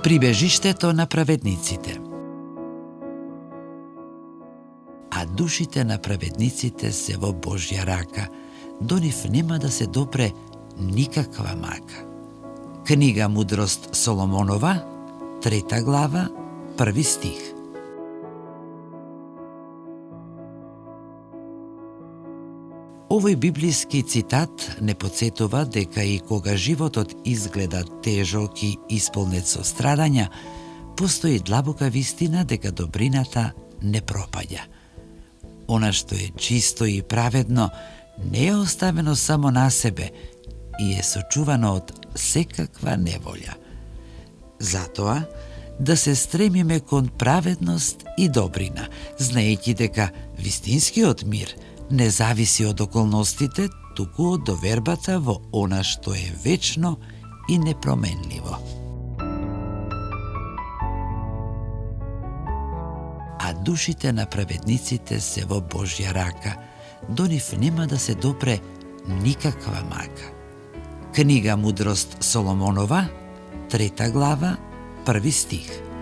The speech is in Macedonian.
Прибежиштето на праведниците. А душите на праведниците се во Божја рака, до нив нема да се допре никаква мака. Книга Мудрост Соломонова, 3 глава, 1 стих. Овој библиски цитат не потсетува дека и кога животот изгледа тежок и исполнет со страдања, постои длабока вистина дека добрината не пропаѓа. Она што е чисто и праведно не е оставено само на себе и е сочувано од секаква неволја. Затоа, да се стремиме кон праведност и добрина, знаејќи дека вистинскиот мир не зависи од околностите, туку од довербата во она што е вечно и непроменливо. А душите на праведниците се во Божја рака, до нив нема да се допре никаква мака. Книга Мудрост Соломонова, 3 глава, 1 стих.